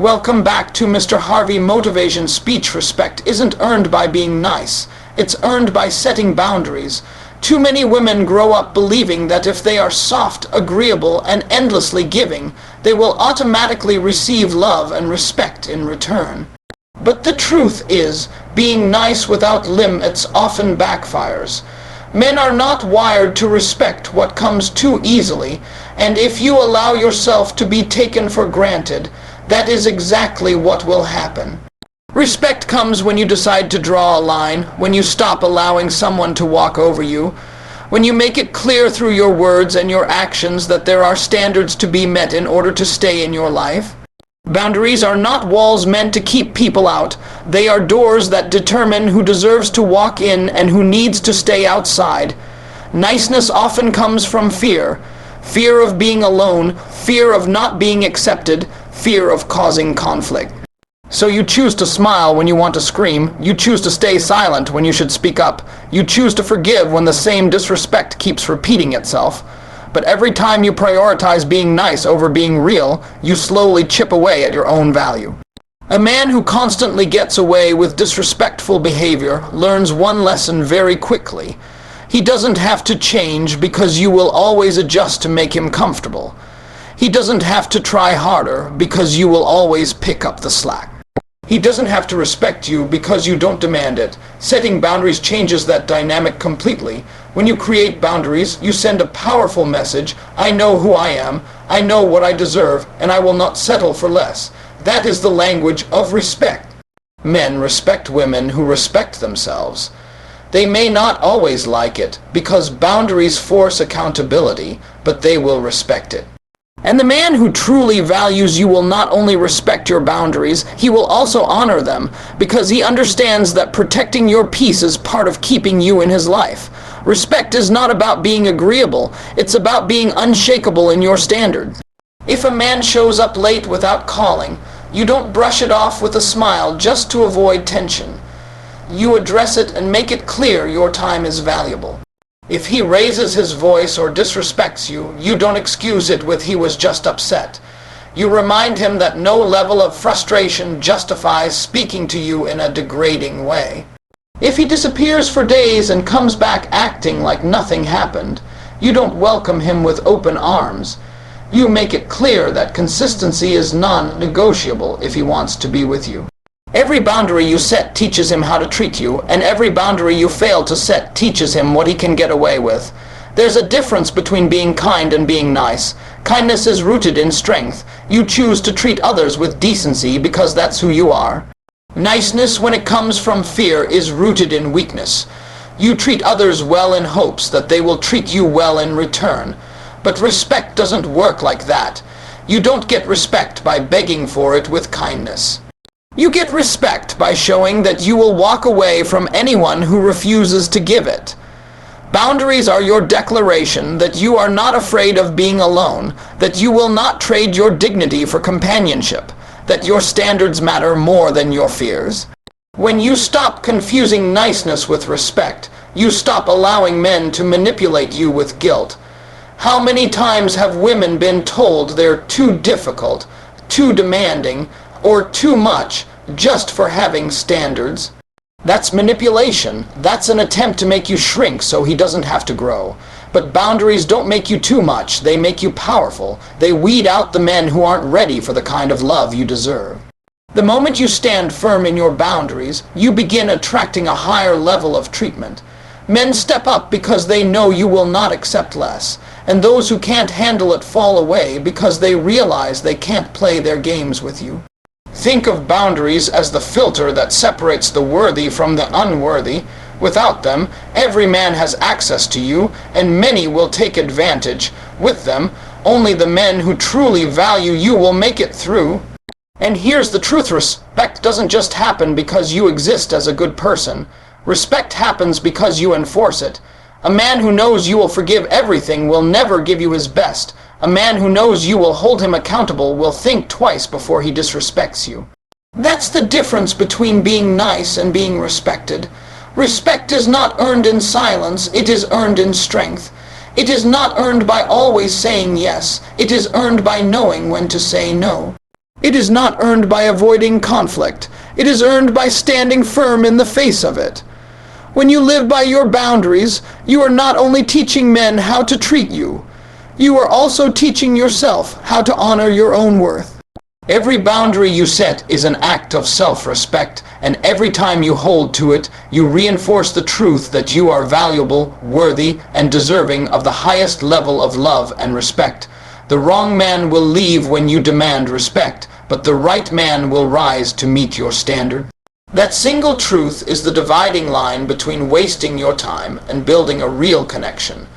Welcome back to Mr. Harvey Motivation Speech. Respect isn't earned by being nice. It's earned by setting boundaries. Too many women grow up believing that if they are soft, agreeable, and endlessly giving, they will automatically receive love and respect in return. But the truth is, being nice without limits often backfires. Men are not wired to respect what comes too easily, and if you allow yourself to be taken for granted, that is exactly what will happen. Respect comes when you decide to draw a line, when you stop allowing someone to walk over you, when you make it clear through your words and your actions that there are standards to be met in order to stay in your life. Boundaries are not walls meant to keep people out. They are doors that determine who deserves to walk in and who needs to stay outside. Niceness often comes from fear. Fear of being alone, fear of not being accepted, fear of causing conflict. So you choose to smile when you want to scream. You choose to stay silent when you should speak up. You choose to forgive when the same disrespect keeps repeating itself. But every time you prioritize being nice over being real, you slowly chip away at your own value. A man who constantly gets away with disrespectful behavior learns one lesson very quickly. He doesn't have to change because you will always adjust to make him comfortable. He doesn't have to try harder because you will always pick up the slack. He doesn't have to respect you because you don't demand it. Setting boundaries changes that dynamic completely. When you create boundaries, you send a powerful message. I know who I am, I know what I deserve, and I will not settle for less. That is the language of respect. Men respect women who respect themselves. They may not always like it, because boundaries force accountability, but they will respect it. And the man who truly values you will not only respect your boundaries, he will also honor them, because he understands that protecting your peace is part of keeping you in his life. Respect is not about being agreeable, it's about being unshakable in your standards. If a man shows up late without calling, you don't brush it off with a smile just to avoid tension. You address it and make it clear your time is valuable. If he raises his voice or disrespects you, you don't excuse it with "he was just upset." You remind him that no level of frustration justifies speaking to you in a degrading way. If he disappears for days and comes back acting like nothing happened, you don't welcome him with open arms. You make it clear that consistency is non-negotiable if he wants to be with you. Every boundary you set teaches him how to treat you, and every boundary you fail to set teaches him what he can get away with. There's a difference between being kind and being nice. Kindness is rooted in strength. You choose to treat others with decency because that's who you are. Niceness, when it comes from fear, is rooted in weakness. You treat others well in hopes that they will treat you well in return. But respect doesn't work like that. You don't get respect by begging for it with kindness. You get respect by showing that you will walk away from anyone who refuses to give it. Boundaries are your declaration that you are not afraid of being alone, that you will not trade your dignity for companionship, that your standards matter more than your fears. When you stop confusing niceness with respect, you stop allowing men to manipulate you with guilt. How many times have women been told they're too difficult, too demanding, or too much just for having standards? That's manipulation. That's an attempt to make you shrink so he doesn't have to grow. But boundaries don't make you too much. They make you powerful. They weed out the men who aren't ready for the kind of love you deserve. The moment you stand firm in your boundaries, you begin attracting a higher level of treatment. Men step up because they know you will not accept less, and those who can't handle it fall away because they realize they can't play their games with you. Think of boundaries as the filter that separates the worthy from the unworthy. Without them, every man has access to you, and many will take advantage. With them, only the men who truly value you will make it through. And here's the truth: respect doesn't just happen because you exist as a good person. Respect happens because you enforce it. A man who knows you will forgive everything will never give you his best. A man who knows you will hold him accountable will think twice before he disrespects you. That's the difference between being nice and being respected. Respect is not earned in silence, it is earned in strength. It is not earned by always saying yes, it is earned by knowing when to say no. It is not earned by avoiding conflict. It is earned by standing firm in the face of it. When you live by your boundaries, you are not only teaching men how to treat you, you are also teaching yourself how to honor your own worth. Every boundary you set is an act of self-respect, and every time you hold to it, you reinforce the truth that you are valuable, worthy, and deserving of the highest level of love and respect. The wrong man will leave when you demand respect, but the right man will rise to meet your standard. That single truth is the dividing line between wasting your time and building a real connection.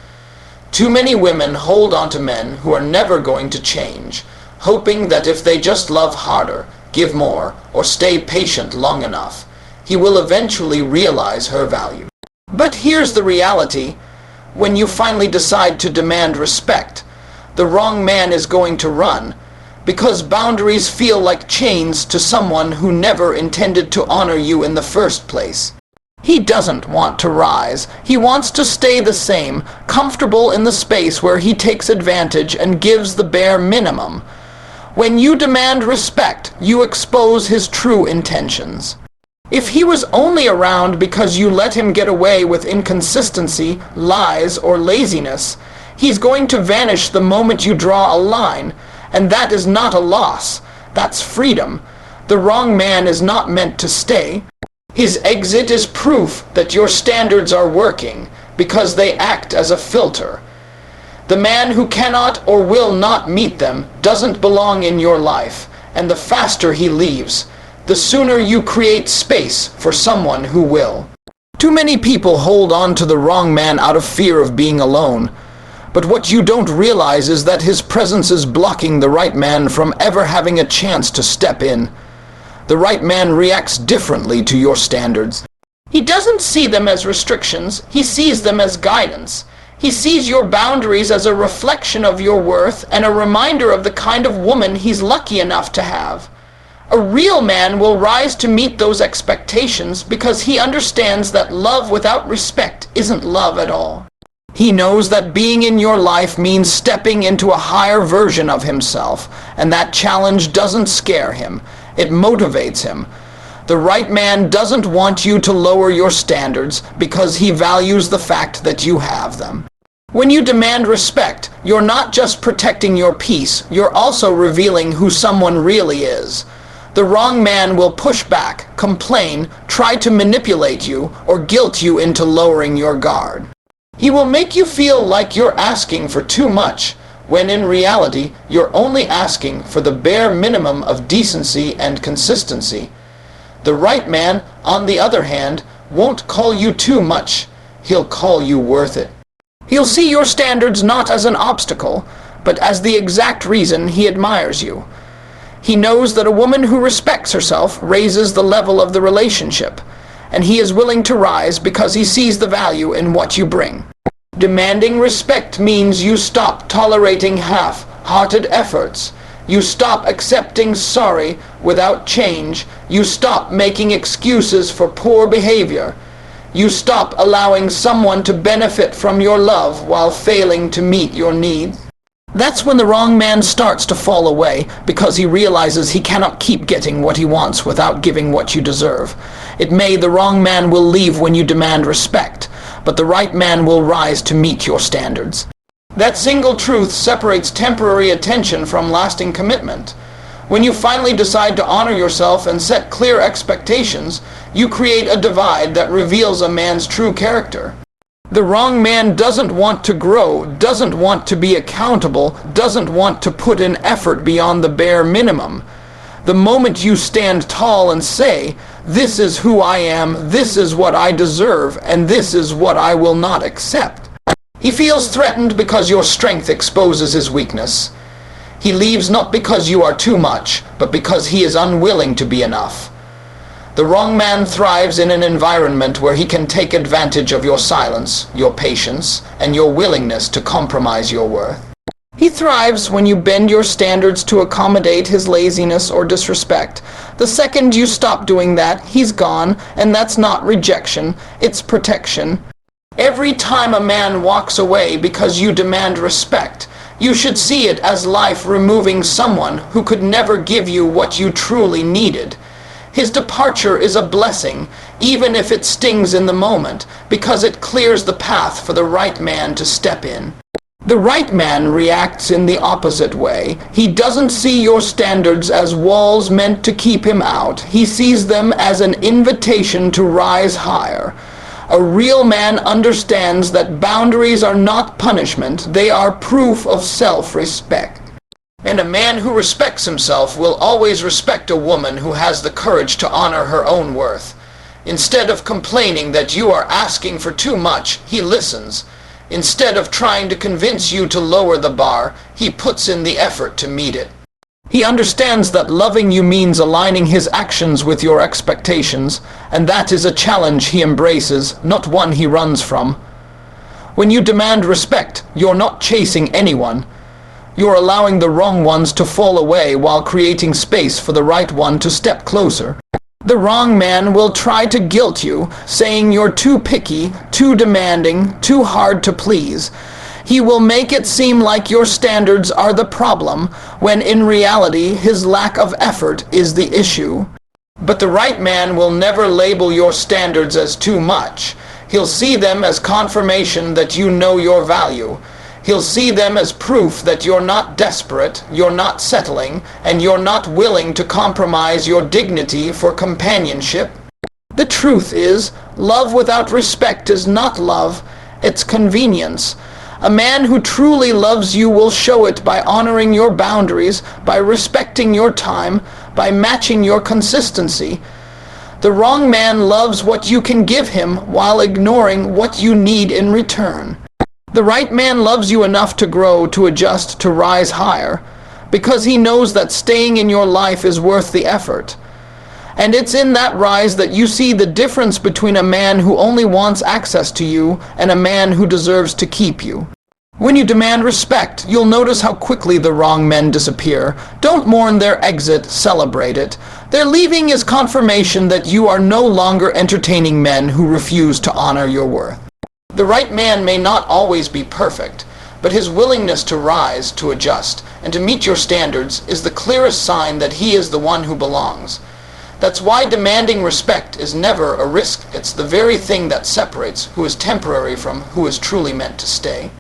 Too many women hold on to men who are never going to change, hoping that if they just love harder, give more, or stay patient long enough, he will eventually realize her value. But here's the reality. When you finally decide to demand respect, the wrong man is going to run, because boundaries feel like chains to someone who never intended to honor you in the first place. He doesn't want to rise. He wants to stay the same, comfortable in the space where he takes advantage and gives the bare minimum. When you demand respect, you expose his true intentions. If he was only around because you let him get away with inconsistency, lies, or laziness, he's going to vanish the moment you draw a line, and that is not a loss. That's freedom. The wrong man is not meant to stay. His exit is proof that your standards are working, because they act as a filter. The man who cannot or will not meet them doesn't belong in your life, and the faster he leaves, the sooner you create space for someone who will. Too many people hold on to the wrong man out of fear of being alone. But what you don't realize is that his presence is blocking the right man from ever having a chance to step in. The right man reacts differently to your standards. He doesn't see them as restrictions, he sees them as guidance. He sees your boundaries as a reflection of your worth and a reminder of the kind of woman he's lucky enough to have. A real man will rise to meet those expectations because he understands that love without respect isn't love at all. He knows that being in your life means stepping into a higher version of himself, and that challenge doesn't scare him. It motivates him. The right man doesn't want you to lower your standards because he values the fact that you have them. When you demand respect, you're not just protecting your peace, you're also revealing who someone really is. The wrong man will push back, complain, try to manipulate you, or guilt you into lowering your guard. He will make you feel like you're asking for too much, when in reality you're only asking for the bare minimum of decency and consistency. The right man, on the other hand, won't call you too much. He'll call you worth it. He'll see your standards not as an obstacle, but as the exact reason he admires you. He knows that a woman who respects herself raises the level of the relationship, and he is willing to rise because he sees the value in what you bring. Demanding respect means you stop tolerating half-hearted efforts. You stop accepting sorry without change. You stop making excuses for poor behavior. You stop allowing someone to benefit from your love while failing to meet your needs. That's when the wrong man starts to fall away, because he realizes he cannot keep getting what he wants without giving what you deserve. The wrong man will leave when you demand respect, but the right man will rise to meet your standards. That single truth separates temporary attention from lasting commitment. When you finally decide to honor yourself and set clear expectations, you create a divide that reveals a man's true character. The wrong man doesn't want to grow, doesn't want to be accountable, doesn't want to put in effort beyond the bare minimum. The moment you stand tall and say, "This is who I am, this is what I deserve, and this is what I will not accept," he feels threatened because your strength exposes his weakness. He leaves not because you are too much, but because he is unwilling to be enough. The wrong man thrives in an environment where he can take advantage of your silence, your patience, and your willingness to compromise your worth. He thrives when you bend your standards to accommodate his laziness or disrespect. The second you stop doing that, he's gone, and that's not rejection, it's protection. Every time a man walks away because you demand respect, You should see it as life removing someone who could never give you what you truly needed. His departure is a blessing, even if it stings in the moment, because it clears the path for the right man to step in. The right man reacts in the opposite way. He doesn't see your standards as walls meant to keep him out. He sees them as an invitation to rise higher. A real man understands that boundaries are not punishment, they are proof of self-respect. And a man who respects himself will always respect a woman who has the courage to honor her own worth. Instead of complaining that you are asking for too much, he listens. Instead of trying to convince you to lower the bar, he puts in the effort to meet it. He understands that loving you means aligning his actions with your expectations, and that is a challenge he embraces, not one he runs from. When you demand respect, you're not chasing anyone. You're allowing the wrong ones to fall away while creating space for the right one to step closer. The wrong man will try to guilt you, saying you're too picky, too demanding, too hard to please. He will make it seem like your standards are the problem, when in reality his lack of effort is the issue. But the right man will never label your standards as too much. He'll see them as confirmation that you know your value. He'll see them as proof that you're not desperate, you're not settling, and you're not willing to compromise your dignity for companionship. The truth is, love without respect is not love, it's convenience. A man who truly loves you will show it by honoring your boundaries, by respecting your time, by matching your consistency. The wrong man loves what you can give him while ignoring what you need in return. The right man loves you enough to grow, to adjust, to rise higher, because he knows that staying in your life is worth the effort. And it's in that rise that you see the difference between a man who only wants access to you and a man who deserves to keep you. When you demand respect, you'll notice how quickly the wrong men disappear. Don't mourn their exit, celebrate it. Their leaving is confirmation that you are no longer entertaining men who refuse to honor your worth. The right man may not always be perfect, but his willingness to rise, to adjust, and to meet your standards is the clearest sign that he is the one who belongs. That's why demanding respect is never a risk. It's the very thing that separates who is temporary from who is truly meant to stay.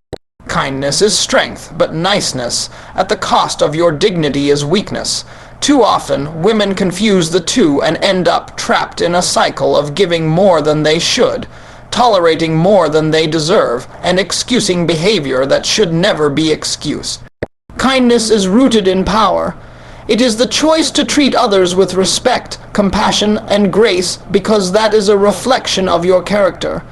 Kindness is strength, but niceness at the cost of your dignity is weakness. Too often, women confuse the two and end up trapped in a cycle of giving more than they should, tolerating more than they deserve, and excusing behavior that should never be excused. Kindness is rooted in power. It is the choice to treat others with respect, compassion, and grace because that is a reflection of your character.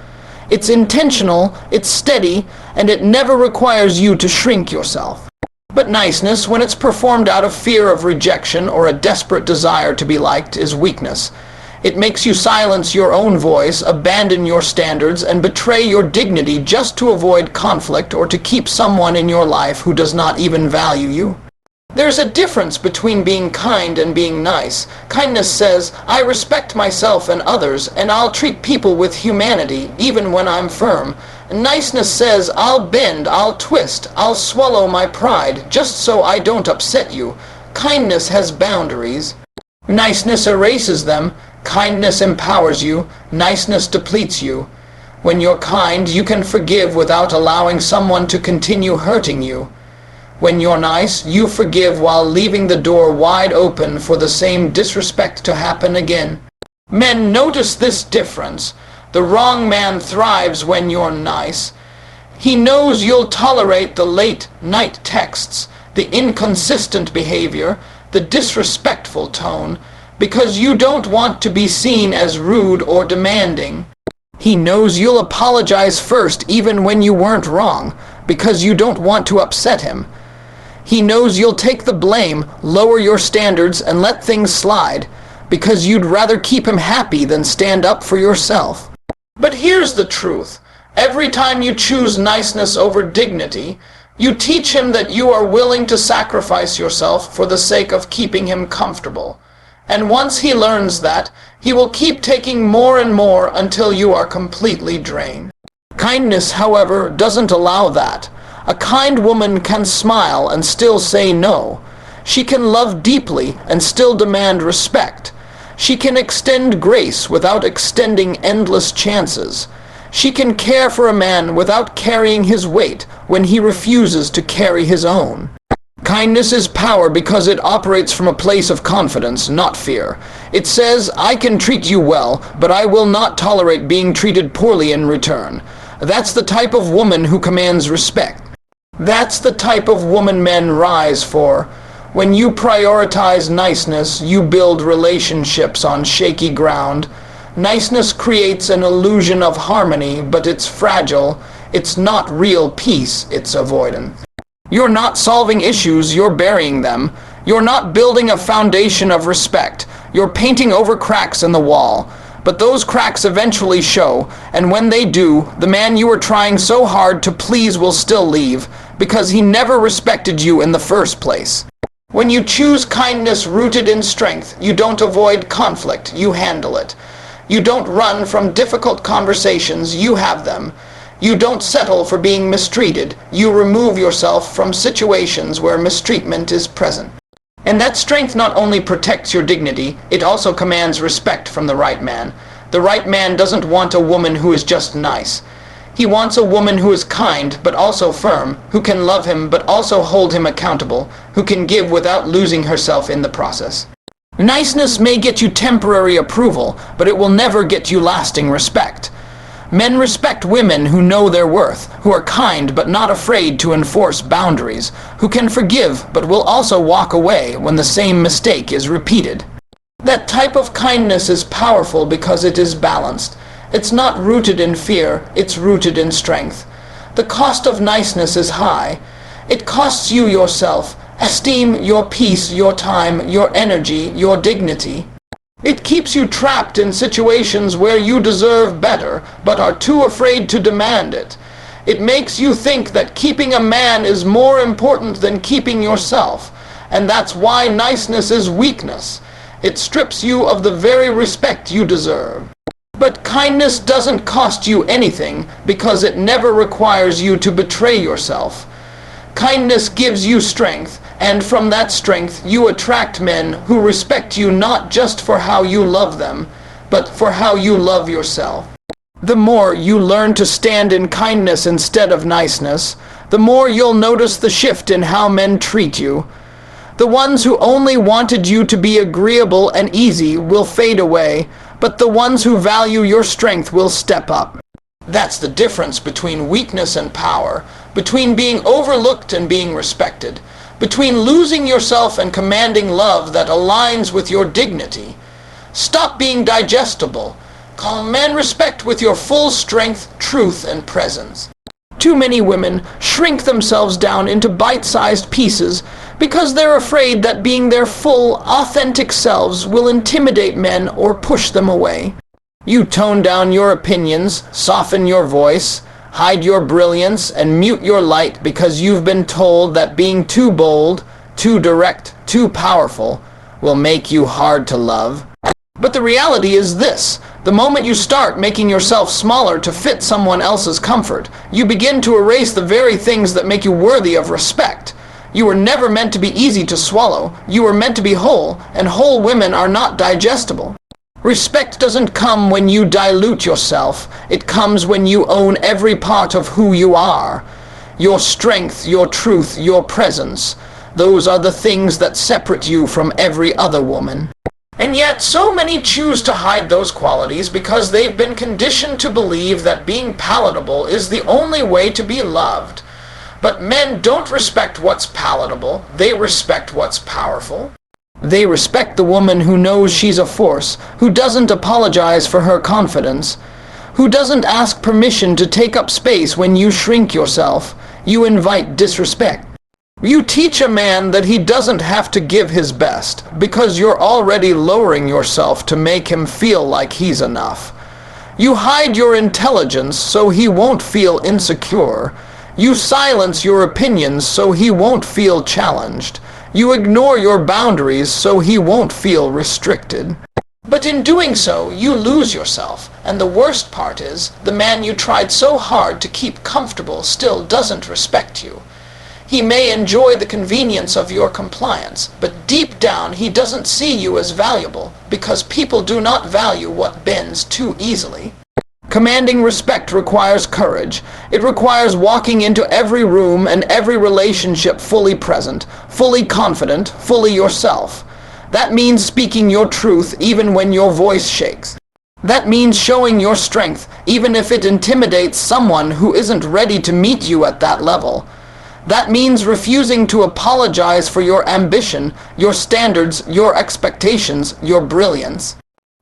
It's intentional, it's steady, and it never requires you to shrink yourself. But niceness, when it's performed out of fear of rejection or a desperate desire to be liked, is weakness. It makes you silence your own voice, abandon your standards, and betray your dignity just to avoid conflict or to keep someone in your life who does not even value you. There's a difference between being kind and being nice. Kindness says, I respect myself and others, and I'll treat people with humanity, even when I'm firm. And niceness says, I'll bend, I'll twist, I'll swallow my pride, just so I don't upset you. Kindness has boundaries. Niceness erases them. Kindness empowers you. Niceness depletes you. When you're kind, you can forgive without allowing someone to continue hurting you. When you're nice, you forgive while leaving the door wide open for the same disrespect to happen again. Men, notice this difference. The wrong man thrives when you're nice. He knows you'll tolerate the late night texts, the inconsistent behavior, the disrespectful tone, because you don't want to be seen as rude or demanding. He knows you'll apologize first even when you weren't wrong, because you don't want to upset him. He knows you'll take the blame, lower your standards, and let things slide, because you'd rather keep him happy than stand up for yourself. But here's the truth. Every time you choose niceness over dignity, you teach him that you are willing to sacrifice yourself for the sake of keeping him comfortable. And once he learns that, he will keep taking more and more until you are completely drained. Kindness, however, doesn't allow that. A kind woman can smile and still say no. She can love deeply and still demand respect. She can extend grace without extending endless chances. She can care for a man without carrying his weight when he refuses to carry his own. Kindness is power because it operates from a place of confidence, not fear. It says, I can treat you well, but I will not tolerate being treated poorly in return. That's the type of woman who commands respect. That's the type of woman men rise for. When you prioritize niceness, you build relationships on shaky ground. Niceness creates an illusion of harmony, but it's fragile. It's not real peace, it's avoidance. You're not solving issues, you're burying them. You're not building a foundation of respect. You're painting over cracks in the wall. But those cracks eventually show, and when they do, the man you were trying so hard to please will still leave, because he never respected you in the first place. When you choose kindness rooted in strength, you don't avoid conflict, you handle it. You don't run from difficult conversations, you have them. You don't settle for being mistreated, you remove yourself from situations where mistreatment is present. And that strength not only protects your dignity, it also commands respect from the right man. The right man doesn't want a woman who is just nice. He wants a woman who is kind, but also firm, who can love him, but also hold him accountable, who can give without losing herself in the process. Niceness may get you temporary approval, but it will never get you lasting respect. Men respect women who know their worth, who are kind but not afraid to enforce boundaries, who can forgive but will also walk away when the same mistake is repeated. That type of kindness is powerful because it is balanced. It's not rooted in fear, it's rooted in strength. The cost of niceness is high. It costs you yourself, esteem, your peace, your time, your energy, your dignity. It keeps you trapped in situations where you deserve better, but are too afraid to demand it. It makes you think that keeping a man is more important than keeping yourself, and that's why niceness is weakness. It strips you of the very respect you deserve. But kindness doesn't cost you anything because it never requires you to betray yourself. Kindness gives you strength, and from that strength you attract men who respect you not just for how you love them, but for how you love yourself. The more you learn to stand in kindness instead of niceness, the more you'll notice the shift in how men treat you. The ones who only wanted you to be agreeable and easy will fade away, but the ones who value your strength will step up. That's the difference between weakness and power, between being overlooked and being respected, between losing yourself and commanding love that aligns with your dignity. Stop being digestible. Command respect with your full strength, truth, and presence. Too many women shrink themselves down into bite-sized pieces because they're afraid that being their full, authentic selves will intimidate men or push them away. You tone down your opinions, soften your voice, hide your brilliance, and mute your light because you've been told that being too bold, too direct, too powerful will make you hard to love. But the reality is this: the moment you start making yourself smaller to fit someone else's comfort, you begin to erase the very things that make you worthy of respect. You were never meant to be easy to swallow. You were meant to be whole, and whole women are not digestible. Respect doesn't come when you dilute yourself. It comes when you own every part of who you are. Your strength, your truth, your presence. Those are the things that separate you from every other woman. And yet, so many choose to hide those qualities because they've been conditioned to believe that being palatable is the only way to be loved. But men don't respect what's palatable, they respect what's powerful. They respect the woman who knows she's a force, who doesn't apologize for her confidence, who doesn't ask permission to take up space when you shrink yourself. You invite disrespect. You teach a man that he doesn't have to give his best, because you're already lowering yourself to make him feel like he's enough. You hide your intelligence so he won't feel insecure. You silence your opinions so he won't feel challenged. You ignore your boundaries so he won't feel restricted. But in doing so, you lose yourself, and the worst part is, the man you tried so hard to keep comfortable still doesn't respect you. He may enjoy the convenience of your compliance, but deep down he doesn't see you as valuable, because people do not value what bends too easily. Commanding respect requires courage. It requires walking into every room and every relationship fully present, fully confident, fully yourself. That means speaking your truth even when your voice shakes. That means showing your strength even if it intimidates someone who isn't ready to meet you at that level. That means refusing to apologize for your ambition, your standards, your expectations, your brilliance.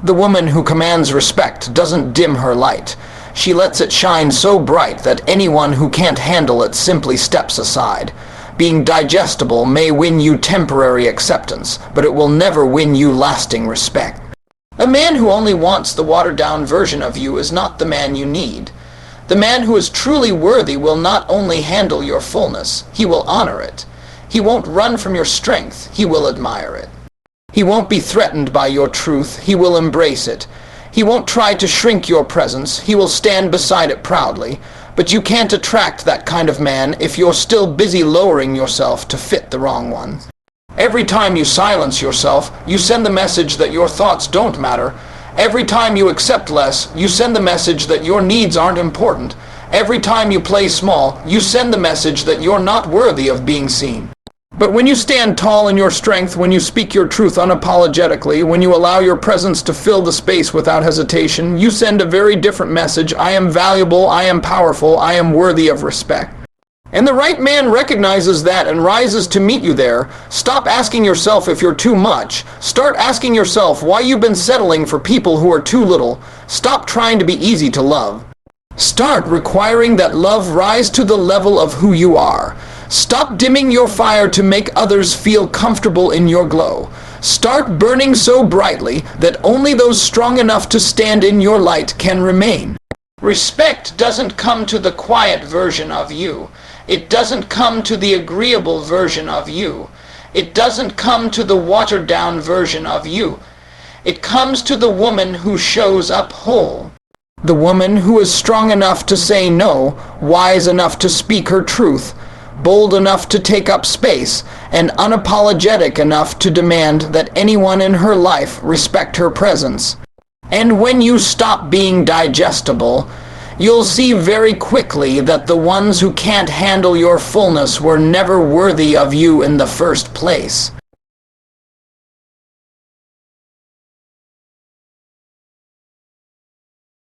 The woman who commands respect doesn't dim her light. She lets it shine so bright that anyone who can't handle it simply steps aside. Being digestible may win you temporary acceptance, but it will never win you lasting respect. A man who only wants the watered-down version of you is not the man you need. The man who is truly worthy will not only handle your fullness, he will honor it. He won't run from your strength, he will admire it. He won't be threatened by your truth, he will embrace it. He won't try to shrink your presence, he will stand beside it proudly. But you can't attract that kind of man if you're still busy lowering yourself to fit the wrong one. Every time you silence yourself, you send the message that your thoughts don't matter. Every time you accept less, you send the message that your needs aren't important. Every time you play small, you send the message that you're not worthy of being seen. But when you stand tall in your strength, when you speak your truth unapologetically, when you allow your presence to fill the space without hesitation, you send a very different message. I am valuable, I am powerful, I am worthy of respect. And the right man recognizes that and rises to meet you there. Stop asking yourself if you're too much. Start asking yourself why you've been settling for people who are too little. Stop trying to be easy to love. Start requiring that love rise to the level of who you are. Stop dimming your fire to make others feel comfortable in your glow. Start burning so brightly that only those strong enough to stand in your light can remain. Respect doesn't come to the quiet version of you. It doesn't come to the agreeable version of you. It doesn't come to the watered-down version of you. It comes to the woman who shows up whole. The woman who is strong enough to say no, wise enough to speak her truth, bold enough to take up space, and unapologetic enough to demand that anyone in her life respect her presence. And when you stop being digestible, you'll see very quickly that the ones who can't handle your fullness were never worthy of you in the first place.